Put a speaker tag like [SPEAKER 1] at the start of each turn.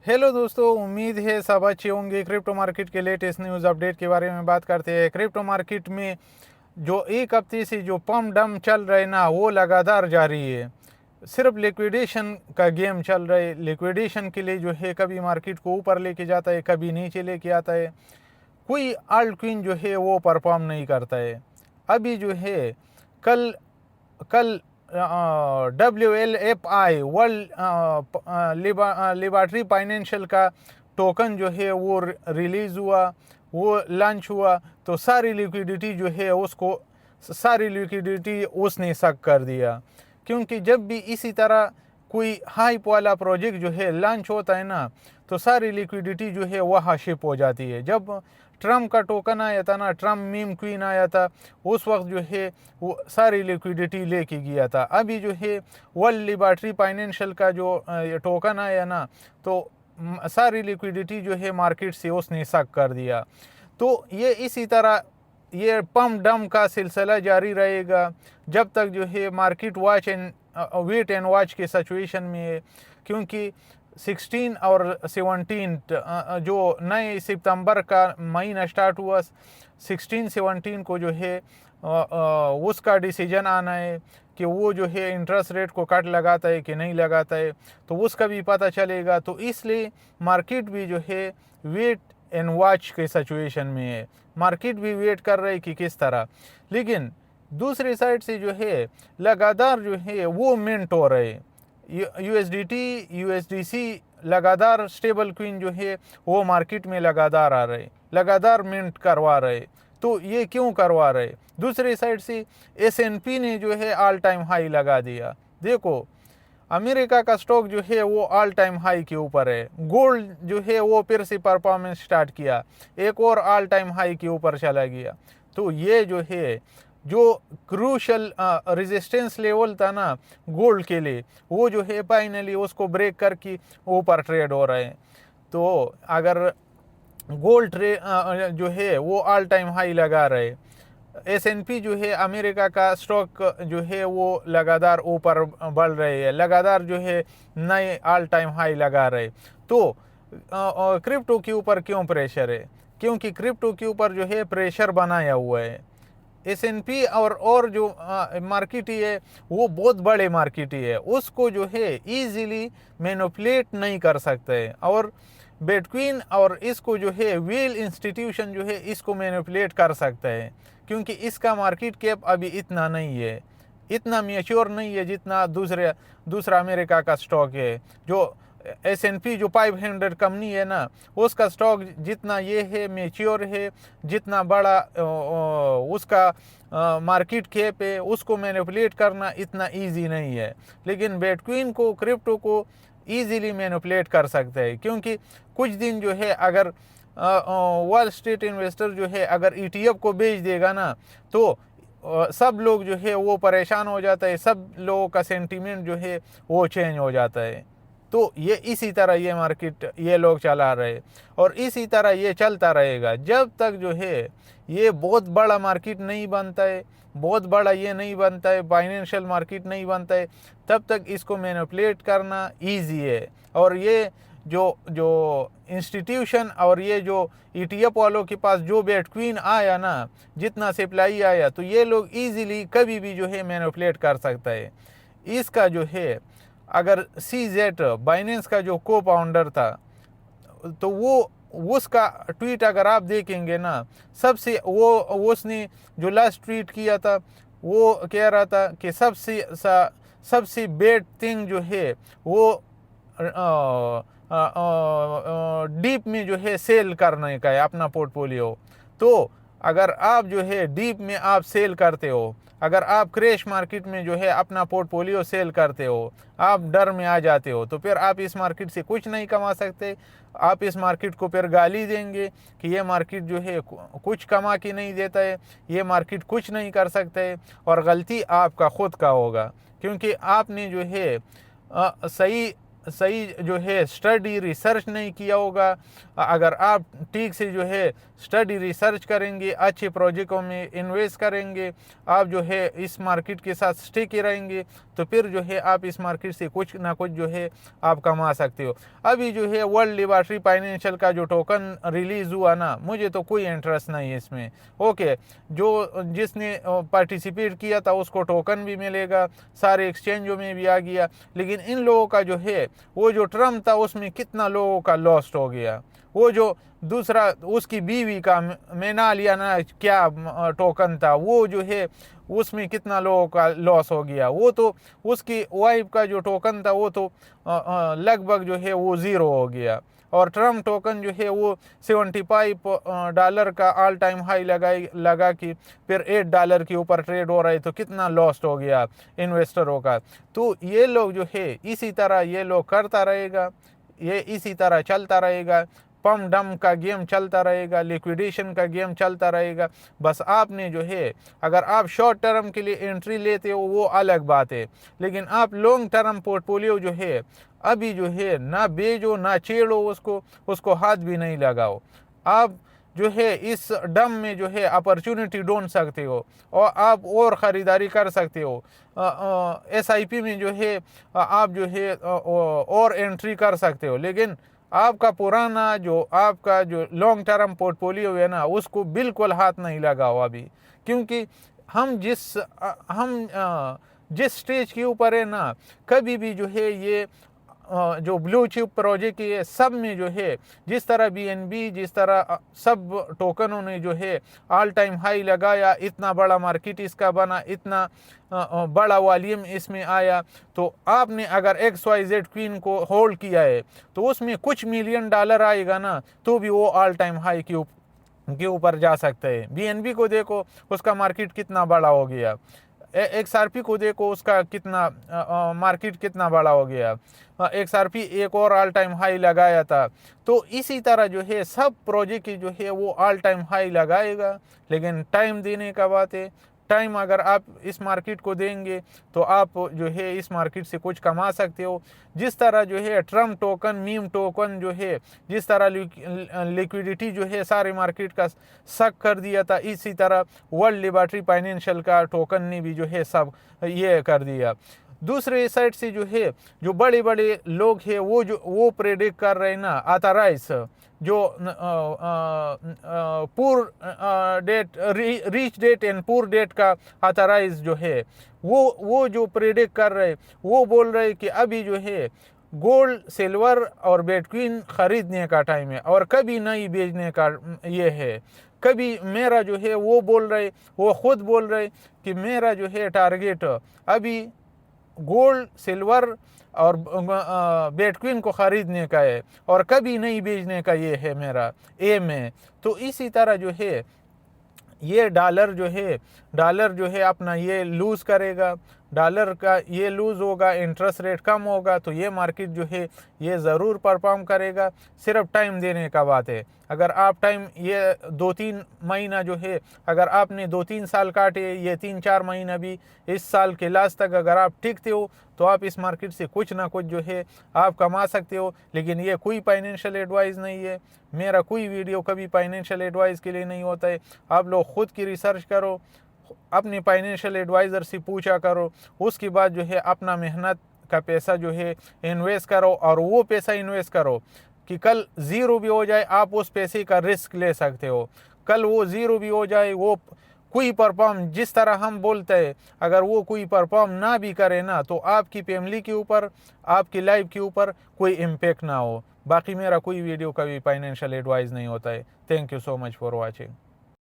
[SPEAKER 1] Hello दोस्तों, उम्मीद है सब अच्छे होंगे। क्रिप्टो मार्केट के लेटेस्ट न्यूज़ अपडेट के बारे में बात करते हैं। क्रिप्टो मार्केट में जो एक हफ्ते से जो पम डम चल रहे ना, वो लगातार जारी है। सिर्फ लिक्विडेशन का गेम चल रहा है। लिक्विडेशन के लिए जो है कभी मार्केट को ऊपर लेके जाता है, कभी नीचे लेके आता है। कोई आल्ट क्वीन जो है वो परफॉर्म नहीं करता है। अभी जो है कल कल WLFI वर्ल्ड लिबर्टी फाइनेंशियल का टोकन जो है वो रिलीज़ हुआ, वो लॉन्च हुआ। तो सारी लिक्विडिटी उसने सक कर दिया। क्योंकि जब भी इसी तरह कोई हाइप वाला प्रोजेक्ट जो है लॉन्च होता है ना, तो सारी लिक्विडिटी जो है वहाँ शिप हो जाती है। जब ट्रम्प का टोकन आया था ना, ट्रम्प मीम क्वीन आया था, उस वक्त जो है वो सारी लिक्विडिटी लेके गया था। अभी जो है वर्ल्ड लिबर्टी फाइनेंशियल का जो टोकन आया ना, तो सारी लिक्विडिटी जो है मार्केट से उसने सक कर दिया। तो ये इसी तरह ये पम डम का सिलसिला जारी रहेगा जब तक जो है market watch and wait and watch के सिचुएशन में है। क्योंकि 16 और 17 जो नए सितंबर का महीना स्टार्ट हुआ, 16-17 को जो है उसका डिसीजन आना है कि वो जो है इंटरेस्ट रेट को कट लगाता है कि नहीं लगाता है, तो उसका भी पता चलेगा। तो इसलिए मार्केट भी जो है वेट एंड वॉच के सिचुएशन में है। मार्केट भी वेट कर रही कि किस तरह। लेकिन दूसरी साइड से जो है लगातार जो है वो मिंट हो रहे। USDT USDC लगातार स्टेबल क्वीन जो है वो मार्केट में लगातार आ रहे, लगातार मिंट करवा रहे। तो ये क्यों करवा रहे? दूसरी साइड से S&P ने जो है ऑल टाइम हाई लगा दिया। देखो, अमेरिका का स्टॉक जो है वो ऑल टाइम हाई के ऊपर है। गोल्ड जो है वो फिर से परफॉर्मेंस स्टार्ट किया, एक और ऑल टाइम हाई के ऊपर चला गया। तो ये जो है जो क्रूशल रेजिस्टेंस लेवल था ना गोल्ड के लिए, वो जो है फाइनली उसको ब्रेक करके ऊपर ट्रेड हो रहे हैं। तो अगर गोल्ड जो है वो ऑल टाइम हाई लगा रहे, S&P जो है अमेरिका का स्टॉक जो है वो लगातार ऊपर बढ़ रहे हैं, लगातार जो है नए ऑल टाइम हाई लगा रहे। तो क्रिप्टो के ऊपर क्यों प्रेशर है? क्योंकि क्रिप्टो के ऊपर जो है प्रेशर बनाया हुआ है। S&P और जो मार्केट ही है वो बहुत बड़े मार्केट ही है, उसको जो है इजीली मैनिपुलेट नहीं कर सकते। और बिटकॉइन और इसको जो है वेल इंस्टीट्यूशन जो है इसको मैनिपुलेट कर सकता है। क्योंकि इसका मार्केट कैप अभी इतना नहीं है, इतना मैच्योर नहीं है जितना दूसरा अमेरिका का स्टॉक है। जो S&P जो 500 कंपनी है ना, उसका स्टॉक जितना ये है मैच्योर है, जितना बड़ा उसका मार्केट कैप है, उसको मैनिपुलेट करना इतना इजी नहीं है। लेकिन बिटकॉइन को, क्रिप्टो को इजीली मैनिपुलेट कर सकते हैं। क्योंकि कुछ दिन जो है अगर वॉल स्ट्रीट इन्वेस्टर जो है अगर ETF को बेच देगा ना, तो सब लोग जो है वो परेशान हो जाता है, सब लोगों का सेंटीमेंट जो है वो चेंज हो जाता है। तो ये इसी तरह ये मार्केट ये लोग चला रहे, और इसी तरह ये चलता रहेगा जब तक जो है ये बहुत बड़ा मार्केट नहीं बनता है, बहुत बड़ा ये नहीं बनता है, फाइनेंशियल मार्केट नहीं बनता है, तब तक इसको मैनिपुलेट करना इजी है। और ये जो जो इंस्टीट्यूशन और ये जो ETF वालों के पास जो बिटकॉइन आया ना, जितना सप्लाई आया, तो ये लोग इजीली कभी भी जो है मैनिपुलेट कर सकता है। इसका जो है अगर CZ बाइनेंस का जो को फाउंडर था, तो वो उसका ट्वीट अगर आप देखेंगे ना, सबसे वो उसने जो लास्ट ट्वीट किया था वो कह रहा था कि सबसे बेड थिंग जो है वो डीप में जो है सेल करने का है अपना पोर्टफोलियो। तो अगर आप जो है डीप में आप सेल करते हो, अगर आप क्रैश मार्केट में जो है अपना पोर्टफोलियो सेल करते हो, आप डर में आ जाते हो, तो फिर आप इस मार्केट से कुछ नहीं कमा सकते। आप इस मार्केट को फिर गाली देंगे कि ये मार्केट जो है कुछ कमा के नहीं देता है, ये मार्केट कुछ नहीं कर सकता है। और गलती आपका खुद का होगा, क्योंकि आपने जो है सही सही जो है स्टडी रिसर्च नहीं किया होगा, अगर आप ठीक से जो है स्टडी रिसर्च करेंगे, अच्छे प्रोजेक्टों में इन्वेस्ट करेंगे, आप जो है इस मार्केट के साथ स्टिक रहेंगे, तो फिर जो है आप इस मार्केट से कुछ ना कुछ जो है आप कमा सकते हो। अभी जो है वर्ल्ड लिबर्टी फाइनेंशियल का जो टोकन रिलीज़ हुआ ना, मुझे तो कोई इंटरेस्ट नहीं है इसमें। ओके, जो जिसने पार्टिसिपेट किया था उसको टोकन भी मिलेगा, सारे एक्सचेंजों में भी आ गया, लेकिन इन लोगों का जो है वो जो ट्रम्प था उसमें कितना लोगों का लॉस्ट हो गया। वो जो दूसरा उसकी बीवी का मेनालिया ना क्या टोकन था, वो जो है उसमें कितना लोगों का लॉस हो गया। वो तो उसकी वाइफ का जो टोकन था वो तो लगभग जो है वो ज़ीरो हो गया। और ट्रम्प टोकन जो है वो $75 का ऑल टाइम हाई लगा कि फिर $8 के ऊपर ट्रेड हो रहा है, तो कितना लॉस्ट हो गया इन्वेस्टरों का। तो ये लोग जो है इसी तरह ये लोग करता रहेगा, ये इसी तरह चलता रहेगा, पम डम का गेम चलता रहेगा, लिक्विडेशन का गेम चलता रहेगा। बस आपने जो है अगर आप शॉर्ट टर्म के लिए एंट्री लेते हो वो अलग बात है, लेकिन आप लॉन्ग टर्म पोर्टफोलियो जो है अभी जो है ना बेचो ना छेड़ो, उसको हाथ भी नहीं लगाओ। आप जो है इस डम में जो है अपॉर्चुनिटी ढूंढ सकते हो और आप और ख़रीदारी कर सकते हो। SIP में जो है आप जो है और एंट्री कर सकते हो, लेकिन आपका पुराना जो आपका जो लॉन्ग टर्म पोर्टफोलियो है ना उसको बिल्कुल हाथ नहीं लगाओ अभी, क्योंकि हम जिस स्टेज के ऊपर है ना, कभी भी जो है ये जो ब्लू चिप प्रोजेक्ट है सब में जो है जिस तरह BNB जिस तरह सब टोकनों ने जो है ऑल टाइम हाई लगाया, इतना बड़ा मार्केट इसका बना, इतना बड़ा वॉल्यूम इसमें आया, तो आपने अगर XYZ क्वीन को होल्ड किया है तो उसमें कुछ $1 मिलियन आएगा ना, तो भी वो ऑल टाइम हाई के ऊपर जा सकता है। BNB को देखो उसका मार्केट कितना बड़ा हो गया, XRP को देखो उसका कितना मार्केट कितना बड़ा हो गया। XRP एक और ऑल टाइम हाई लगाया था। तो इसी तरह जो है सब प्रोजेक्ट की जो है वो ऑल टाइम हाई लगाएगा, लेकिन टाइम देने का बात है। टाइम अगर आप इस मार्केट को देंगे तो आप जो है इस मार्केट से कुछ कमा सकते हो। जिस तरह जो है ट्रम्प टोकन, मीम टोकन जो है जिस तरह लिक्विडिटी जो है सारे मार्केट का सक कर दिया था, इसी तरह वर्ल्ड लिबर्टी फाइनेंशियल का टोकन ने भी जो है सब ये कर दिया। दूसरे साइड से जो है जो बड़े बड़े लोग हैं वो प्रेडिक्ट कर रहे हैं ना, ऑथराइज जो poor date, rich date and poor date का ऑथराइज जो है वो जो प्रेडिक्ट कर रहे, वो बोल रहे कि अभी जो है गोल्ड, सिल्वर और बिटकॉइन खरीदने का टाइम है और कभी नहीं बेचने का ये है। कभी मेरा जो है वो खुद बोल रहे कि मेरा जो है टारगेट अभी गोल्ड, सिल्वर और बिटकॉइन को ख़रीदने का है और कभी नहीं बेचने का, ये है मेरा एम है। तो इसी तरह जो है ये डॉलर जो है अपना ये लूज़ करेगा, डॉलर का ये लूज़ होगा, इंटरेस्ट रेट कम होगा, तो ये मार्केट जो है ये ज़रूर परफॉर्म करेगा। सिर्फ टाइम देने का बात है। अगर आप टाइम ये 2-3 महीना जो है अगर आपने 2-3 साल काटे, ये 3-4 महीना भी इस साल के लास्ट तक अगर आप टिकते हो तो आप इस मार्केट से कुछ ना कुछ जो है आप कमा सकते हो। लेकिन ये कोई फाइनेंशियल एडवाइस नहीं है, मेरा कोई वीडियो कभी फाइनेंशियल एडवाइस के लिए नहीं होता है। आप लोग खुद की रिसर्च करो, अपने फाइनेंशियल एडवाइज़र से पूछा करो, उसके बाद जो है अपना मेहनत का पैसा जो है इन्वेस्ट करो, और वो पैसा इन्वेस्ट करो कि कल ज़ीरो भी हो जाए आप उस पैसे का रिस्क ले सकते हो। कल वो ज़ीरो भी हो जाए, वो कोई परफॉर्म जिस तरह हम बोलते हैं अगर वो कोई परफॉर्म ना भी करे ना, तो आपकी फैमिली के ऊपर, आपकी लाइफ के ऊपर कोई इम्पेक्ट ना हो। बाकी मेरा कोई वीडियो कभी फाइनेंशियल एडवाइस नहीं होता है। Thank you so much for watching.